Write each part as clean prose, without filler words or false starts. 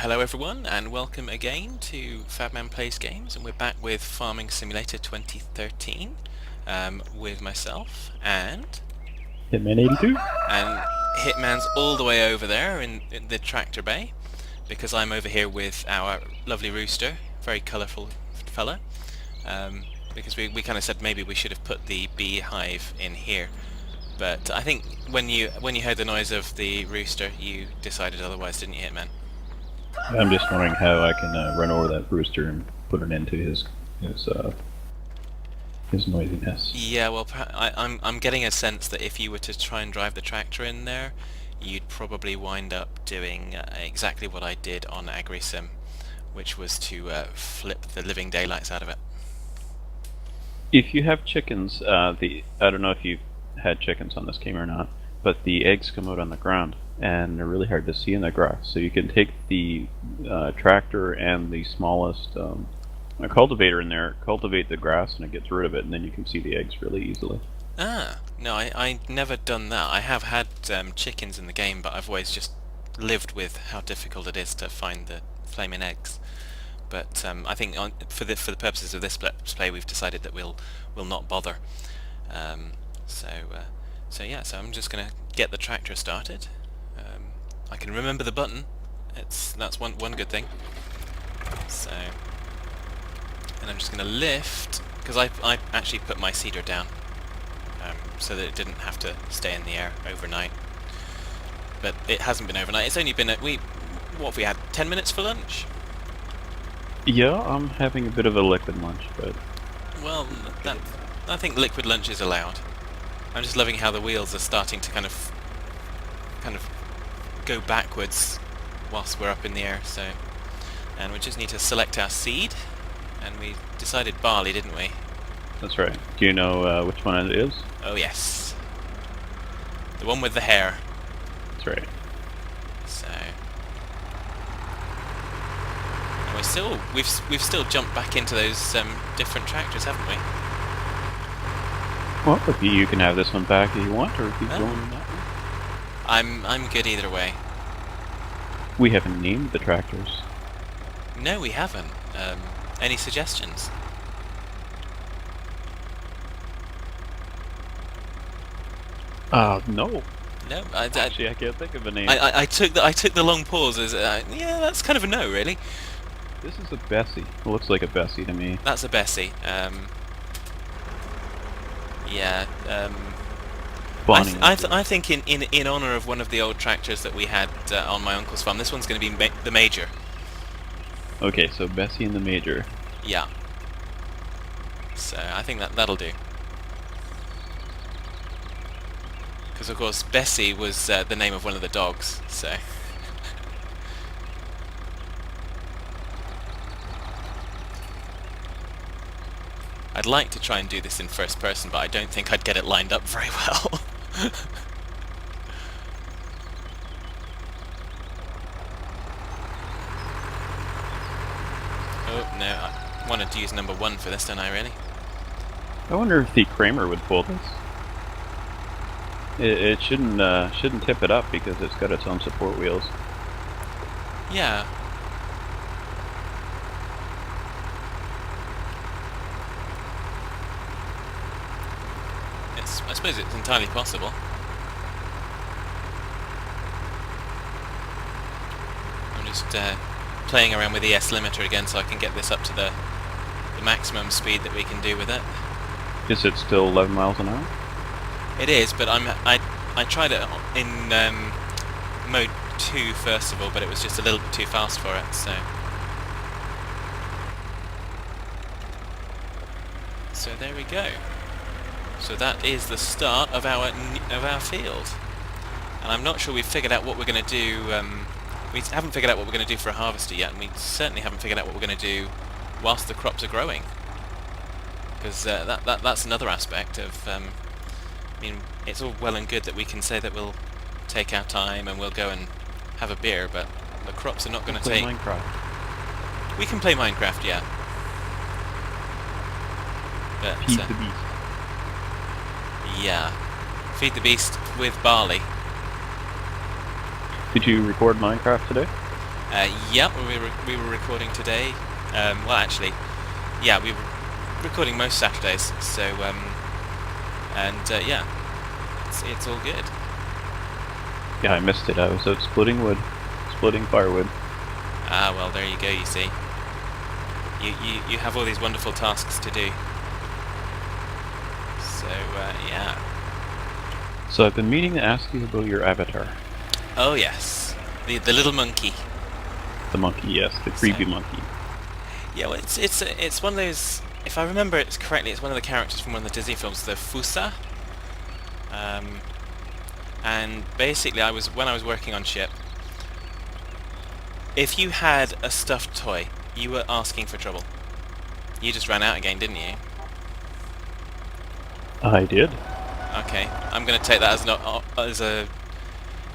Hello everyone and welcome again to Fabman Plays Games, and we're back with Farming Simulator 2013 with myself HITMAN82? and Hitman's all the way over there in the tractor bay, because I'm over here with our lovely rooster, very colourful fella, because we kind of said maybe we should have put the beehive in here, but I think when you heard the noise of the rooster you decided otherwise, didn't you, Hitman? I'm just wondering how I can run over that rooster and put an end to his noisiness. Yeah, well, I'm getting a sense that if you were to try and drive the tractor in there, you'd probably wind up doing exactly what I did on AgriSim, which was to flip the living daylights out of it. If you have chickens, I don't know if you've had chickens on this game or not, but the eggs come out on the ground and they're really hard to see in the grass. So you can take the tractor and the smallest a cultivator in there, cultivate the grass, and it gets rid of it, and then you can see the eggs really easily. Ah, no, I never done that. I have had chickens in the game, but I've always just lived with how difficult it is to find the flaming eggs. But I think for the purposes of this play, we've decided that we'll not bother. Um, so so I'm just gonna get the tractor started. I can remember the button. That's one good thing. So, and I'm just gonna lift because I actually put my seeder down so that it didn't have to stay in the air overnight. But it hasn't been overnight. It's only been what have we had? 10 minutes for lunch. Yeah, I'm having a bit of a liquid lunch, but Well, that I think liquid lunch is allowed. I'm just loving how the wheels are starting to kind of go backwards whilst we're up in the air. So, and we just need to select our seed, and we decided barley, didn't we? that's right. Do you know which one it is? Oh yes, the one with the hair. That's right. So, and we've still jumped back into those different tractors, haven't we? Well, if you can have this one back if you want, or if you going in that one. I'm good either way. We haven't named the tractors. No, we haven't. Any suggestions? No. No, Actually, I can't think of a name. I took the long pause as yeah, that's kind of a no, really. This is a Bessie. It looks like a Bessie to me. That's a Bessie. Yeah. Bonnie. I think in honor of one of the old tractors that we had on my uncle's farm, this one's going to be the Major. Okay, so Bessie and the Major. Yeah. So I think that'll do. Because of course Bessie was the name of one of the dogs. So. I'd like to try and do this in first person, but I don't think I'd get it lined up very well. Oh no, I wanted to use number 1 for this, don't I, really? I wonder if the Kramer would pull this. It shouldn't tip it up because it's got its own support wheels. Yeah. I suppose it's entirely possible. I'm just playing around with the S limiter again so I can get this up to the maximum speed that we can do with it. Is it still 11 miles an hour? It is, but I tried it in mode 2 first of all, but it was just a little bit too fast for it. So there we go. So that is the start of our field, and I'm not sure we've figured out what we're going to do. We haven't figured out what we're going to do for a harvester yet, and we certainly haven't figured out what we're going to do whilst the crops are growing. Because that's another aspect of. I mean, it's all well and good that we can say that we'll take our time and we'll go and have a beer, but the crops are not going to take. Minecraft. We can play Minecraft, yeah. But Feed the beast. yeah, feed the beast with barley. Did you record Minecraft today? Yeah, we were recording today. Well, actually, yeah, we were recording most Saturdays. So, yeah, it's all good. Yeah, I missed it. I was out splitting wood, splitting firewood. Ah, well, there you go. You see, you have all these wonderful tasks to do. So, yeah. So I've been meaning to ask you about your avatar. Oh yes, the little monkey. The monkey, yes, the creepy monkey. Yeah, well, it's one of those. If I remember it correctly, it's one of the characters from one of the Disney films, the Fusa. And basically, when I was working on ship, if you had a stuffed toy, you were asking for trouble. You just ran out again, didn't you? I did. Okay, I'm going to take that as a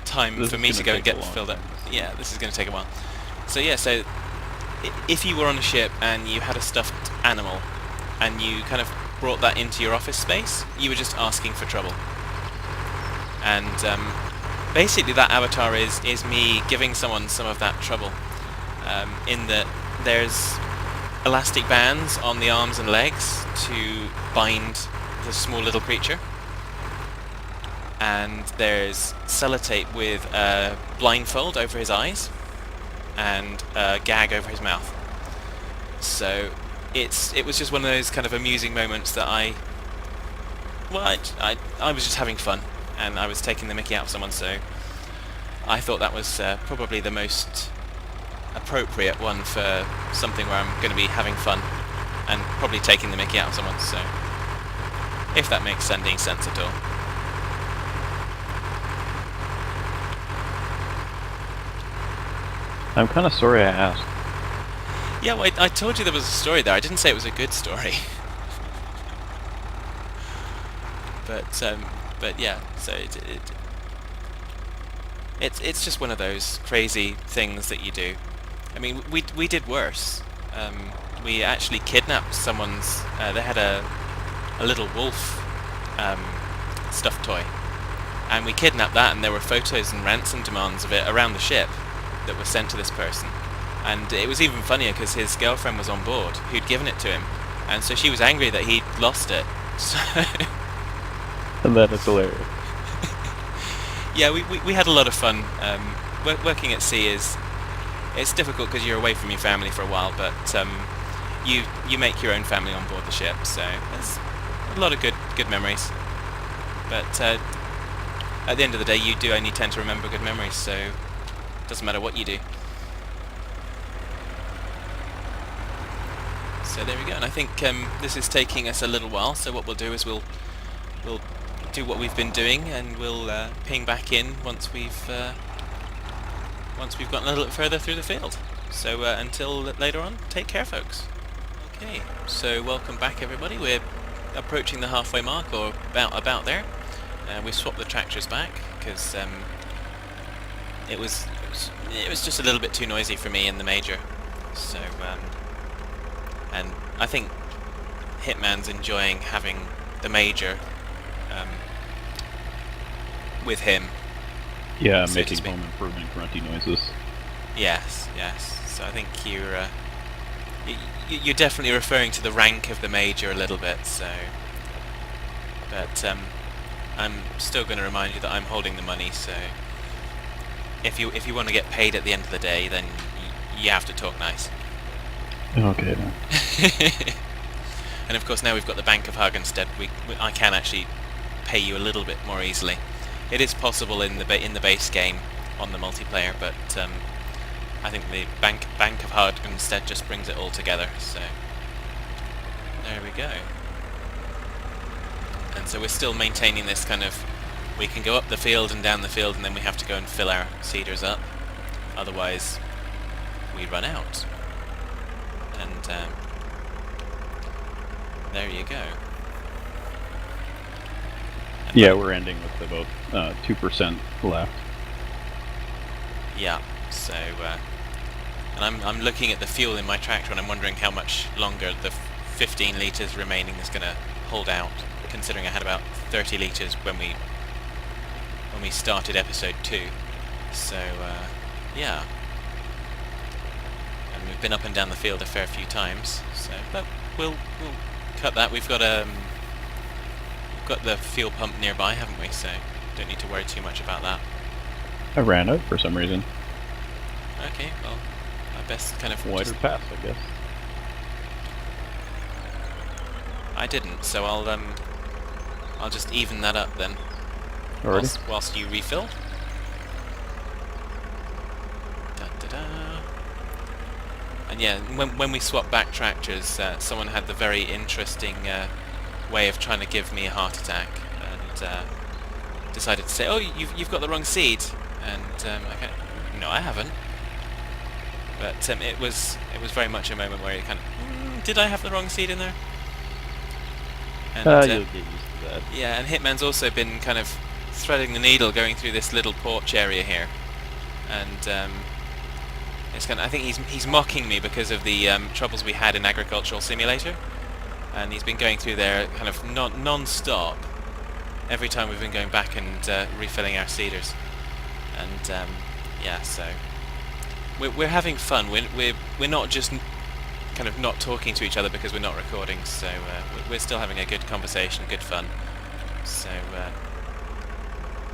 time This for is me gonna to go and take a get long filled up. time. Yeah, this is going to take a while. So yeah, so if you were on a ship and you had a stuffed animal and you kind of brought that into your office space, you were just asking for trouble. And basically that avatar is me giving someone some of that trouble, in that there's elastic bands on the arms and legs to bind the small little creature, and there's sellotape with a blindfold over his eyes and a gag over his mouth. So it was just one of those kind of amusing moments that I was just having fun, and I was taking the mickey out of someone, so I thought that was probably the most appropriate one for something where I'm going to be having fun and probably taking the mickey out of someone, so if that makes any sense at all. I'm kind of sorry I asked. Yeah, well, I told you there was a story there. I didn't say it was a good story. But yeah, so it's just one of those crazy things that you do. I mean, we did worse. We actually kidnapped someone's. They had a little wolf stuffed toy, and we kidnapped that, and there were photos and ransom demands of it around the ship that were sent to this person. And it was even funnier because his girlfriend was on board, who'd given it to him, and so she was angry that he'd lost it. So And that is hilarious. yeah, we had a lot of fun. Working at sea it's difficult because you're away from your family for a while, but you make your own family on board the ship, so there's a lot of good memories. But at the end of the day, you do only tend to remember good memories, so it doesn't matter what you do. So there we go, and I think this is taking us a little while, so what we'll do is we'll do what we've been doing, and we'll ping back in once we've gotten a little bit further through the field. So until later on, take care, folks. Okay, so welcome back, everybody. We're approaching the halfway mark, or about there. We swapped the tractors back because it was just a little bit too noisy for me in the major. So and I think Hitman's enjoying having the major with him. Yeah, So to making speak. home improvement grunty noises. Yes. So I think you're definitely referring to the rank of the major a little bit. So, but I'm still going to remind you that I'm holding the money. So if you want to get paid at the end of the day, then you have to talk nice. Okay, then. And of course, now we've got the Bank of Hagenstead, I can actually pay you a little bit more easily. It is possible in the base game on the multiplayer, but I think the Bank of Hagenstead just brings it all together. So there we go. And so we're still maintaining this kind of, we can go up the field and down the field, and then we have to go and fill our seeders up. Otherwise, we run out. And there you go. And Yeah, we're ending with about 2% left. yeah. So, and I'm looking at the fuel in my tractor, and I'm wondering how much longer the 15 litres remaining is going to hold out, considering I had about 30 litres when we started episode 2. So, yeah. We've been up and down the field a fair few times, so but we'll cut that. We've got the fuel pump nearby, haven't we? So don't need to worry too much about that. I ran out for some reason. Okay, well, I best kind of Wider path, I guess. I didn't, so I'll just even that up then. Already? Whilst you refill. Da, da, da. And yeah, when we swapped back tractors, someone had the very interesting way of trying to give me a heart attack, and decided to say, "Oh, you've got the wrong seed," and no, I haven't. But it was very much a moment where you kind of, did I have the wrong seed in there? And, You'll get used to that. yeah, and Hitman's also been kind of threading the needle going through this little porch area here, and it's kind of, I think he's mocking me because of the troubles we had in Agricultural Simulator, and he's been going through there kind of non-stop every time we've been going back and refilling our seeders, and yeah, so we're having fun. We're not just kind of not talking to each other because we're not recording, so we're still having a good conversation, good fun. So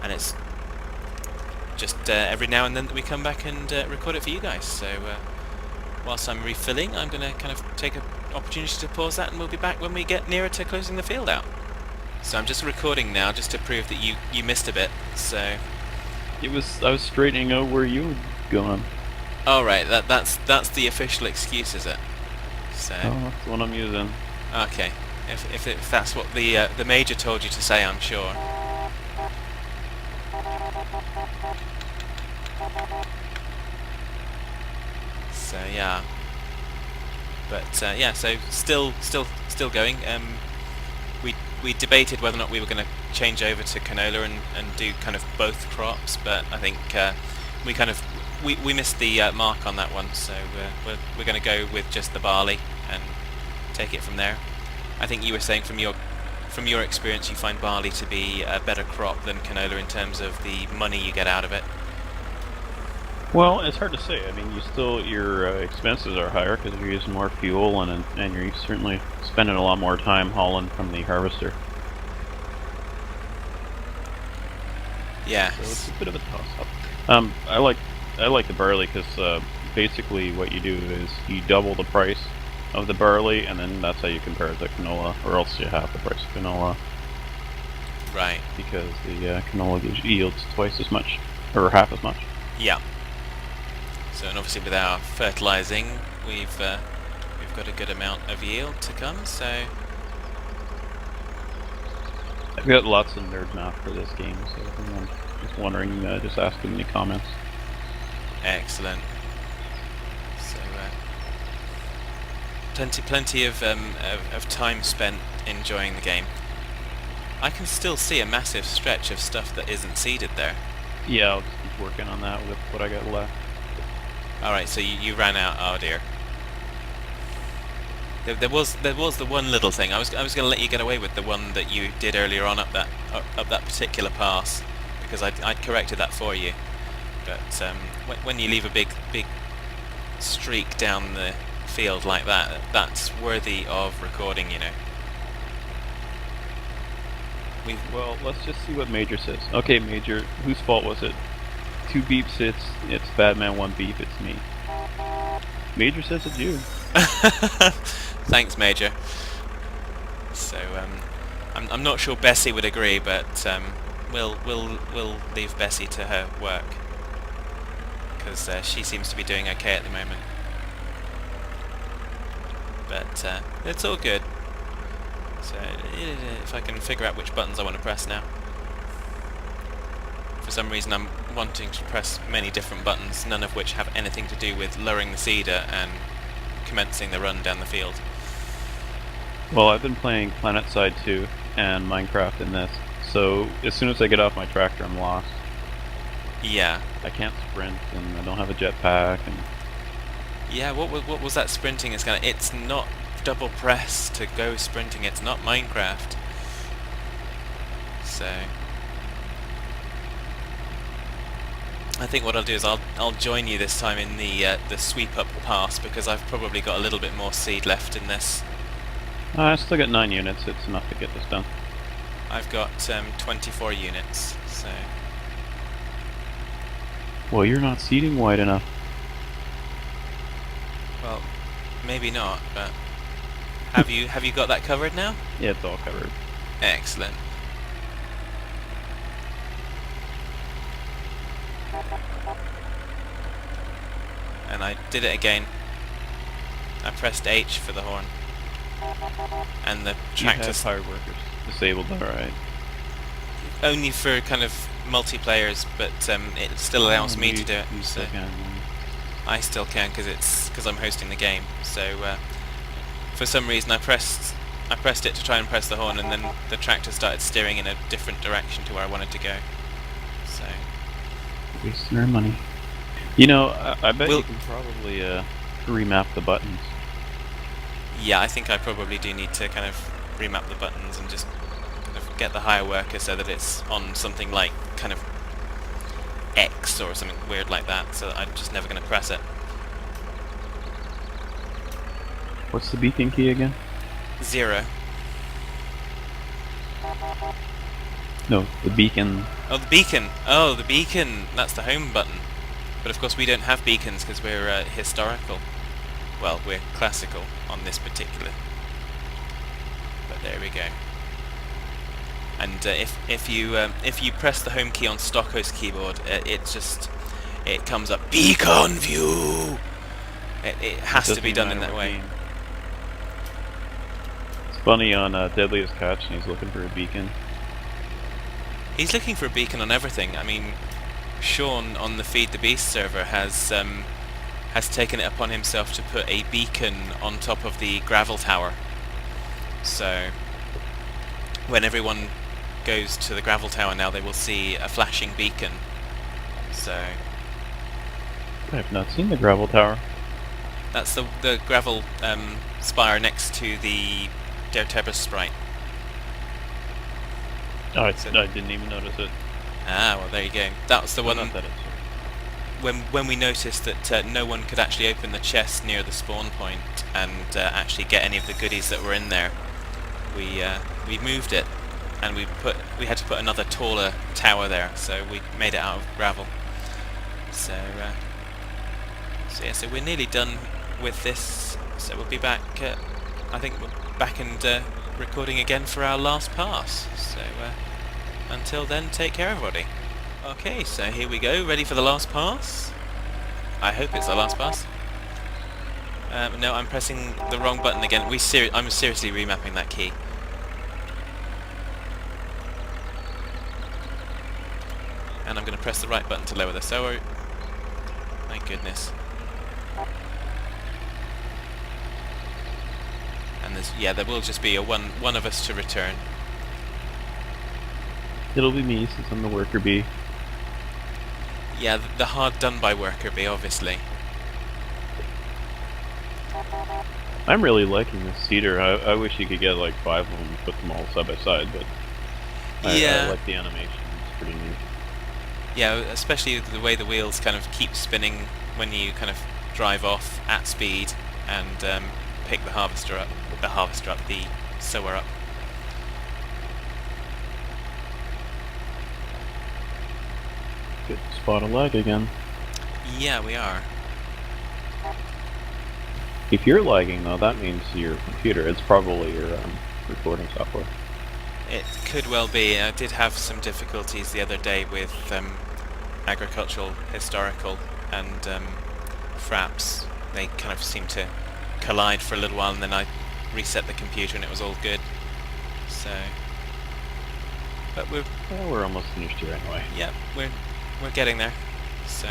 and it's just every now and then that we come back and record it for you guys. So whilst I'm refilling, I'm going to kind of take an opportunity to pause that, and we'll be back when we get nearer to closing the field out. So I'm just recording now, just to prove that you missed a bit. So I was straightening out where you were going. all right, that's the official excuse, is it? So Oh, that's the one I'm using. okay, if that's what the major told you to say, I'm sure. So yeah, but yeah, so still going. We debated whether or not we were going to change over to canola and do kind of both crops, but I think we missed the mark on that one, so we're going to go with just the barley and take it from there. I think you were saying from your experience you find barley to be a better crop than canola in terms of the money you get out of it. Well, it's hard to say. I mean, your expenses are higher because you're using more fuel, and you're certainly spending a lot more time hauling from the harvester. Yeah. So it's a bit of a toss-up. I like the barley because basically what you do is you double the price of the barley, and then that's how you compare it to canola, or else you half the price of canola. Right. Because the canola yields twice as much, or half as much. Yeah. So, and obviously with our fertilizing, we've got a good amount of yield to come. So I've got lots of nerd math for this game, so if anyone's just wondering, just ask in the comments. excellent. So plenty of time spent enjoying the game. I can still see a massive stretch of stuff that isn't seeded there. Yeah, I'll just keep working on that with what I got left. Alright, so you ran out. Oh dear. There was the one little thing. I was going to let you get away with the one that you did earlier on up that particular pass, because I'd corrected that for you. But when you leave a big streak down the field like that, that's worthy of recording, you know. Well, let's just see what Major says. Okay, Major, whose fault was it? 2 beeps, it's Batman, 1 beep, it's me. Major says it's you. Thanks, Major. So I'm not sure Bessie would agree, but we'll leave Bessie to her work, because she seems to be doing okay at the moment. But it's all good. So if I can figure out which buttons I want to press now. For some reason I'm wanting to press many different buttons, none of which have anything to do with lowering the seeder and commencing the run down the field. Well, I've been playing PlanetSide 2 and Minecraft in this, so as soon as I get off my tractor I'm lost. Yeah. I can't sprint, and I don't have a jetpack, and... Yeah, what was that sprinting? It's not double press to go sprinting, it's not Minecraft. So I think what I'll do is I'll join you this time in the sweep up pass, because I've probably got a little bit more seed left in this. I still got 9 units. It's enough to get this done. I've got 24 units, so Well, you're not seeding wide enough. well, maybe not. But have you got that covered now? Yeah, it's all covered. Excellent. And I did it again. I pressed H for the horn. And the You have tractor's fire workers disabled, alright. only for kind of multiplayers, but it still allows me to do it. You So still can. I still can because I'm hosting the game. So for some reason I pressed it to try and press the horn, and then the tractor started steering in a different direction to where I wanted to go. So Wasting our money. You know, I bet We'll- you can probably remap the buttons. yeah, I think I probably do need to kind of remap the buttons and just kind of get the higher worker so that it's on something like kind of X or something weird like that, so I'm just never going to press it. What's the beacon key again? 0. No, the beacon. Oh, the beacon! Oh, the beacon! That's the home button. But of course we don't have beacons because we're historical. Well, we're classical on this particular. But there we go. And if you press the home key on stock host keyboard, it comes up beacon view. It has to be done in that way. It's funny on Deadliest Catch, and he's looking for a beacon. He's looking for a beacon on everything. I mean, Sean on the Feed the Beast server has taken it upon himself to put a beacon on top of the gravel tower. So when everyone goes to the gravel tower now, they will see a flashing beacon. So I have not seen the gravel tower. that's the gravel spire next to the Dertebus sprite. Oh, I So- didn't even notice it. Ah, well there you go. That was the one Not that it's when we noticed that no one could actually open the chest near the spawn point and actually get any of the goodies that were in there. We moved it, and we had to put another taller tower there, so we made it out of gravel. So yeah, so we're nearly done with this. So we'll be back. I think we're back and recording again for our last pass. So until then, take care, everybody. Okay, so here we go, ready for the last pass. I hope it's the last pass. No, I'm pressing the wrong button again. I'm seriously remapping that key. And I'm going to press the right button to lower the sower. My goodness. And there will just be one of us to return. It'll be me since I'm the worker bee. Yeah, the hard done by worker bee, obviously. I'm really liking this cedar. I wish you could get like 5 of them and put them all side by side, but Yeah. I like the animation. It's pretty neat. Yeah, especially the way the wheels kind of keep spinning when you kind of drive off at speed and pick the sower up. Good spot a lag again. Yeah, we are. If you're lagging though, that means your computer. It's probably your recording software. It could well be. I did have some difficulties the other day with agricultural, historical, and fraps. They kind of seemed to collide for a little while, and then I reset the computer, and it was all good. So, but We're almost finished here anyway. yeah, we're getting there. So.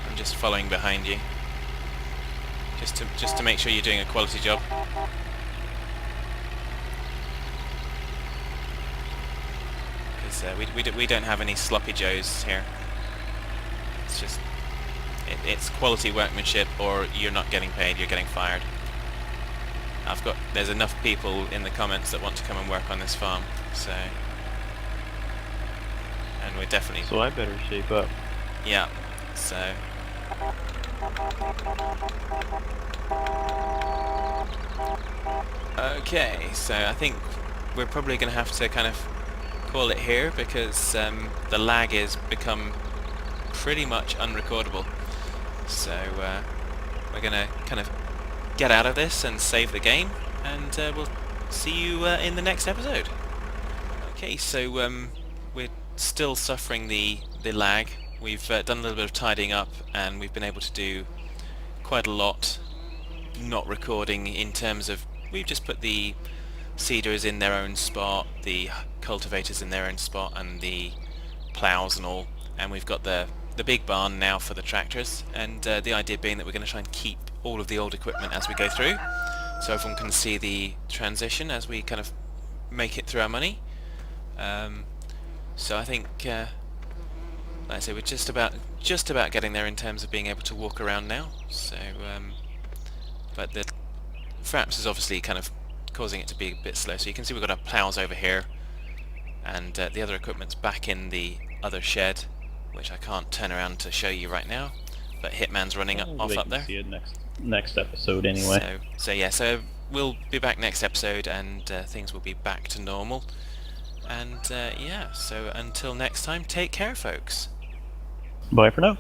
I'm just following behind you, just to make sure you're doing a quality job. Because we don't have any sloppy joes here. It's just it's quality workmanship, or you're not getting paid, you're getting fired. There's enough people in the comments that want to come and work on this farm, so, and we're definitely, So I better shape up. yeah, so. Okay, so I think we're probably going to have to kind of call it here because the lag has become pretty much unrecordable. So we're going to kind of get out of this and save the game, and we'll see you in the next episode. Okay, so we're still suffering the lag. We've done a little bit of tidying up, and we've been able to do quite a lot, not recording in terms of, we've just put the seeders in their own spot, the cultivators in their own spot, and the plows and all, and we've got the big barn now for the tractors, and the idea being that we're going to try and keep all of the old equipment as we go through, so everyone can see the transition as we kind of make it through our money. So I think, like I say, we're just about getting there in terms of being able to walk around now. So, but the Fraps is obviously kind of causing it to be a bit slow. So you can see we've got our plows over here, and the other equipment's back in the other shed, which I can't turn around to show you right now. But Hitman's running off They up can there. see it next episode anyway. So yeah, so we'll be back next episode, and things will be back to normal. And yeah, so until next time, take care, folks. Bye for now.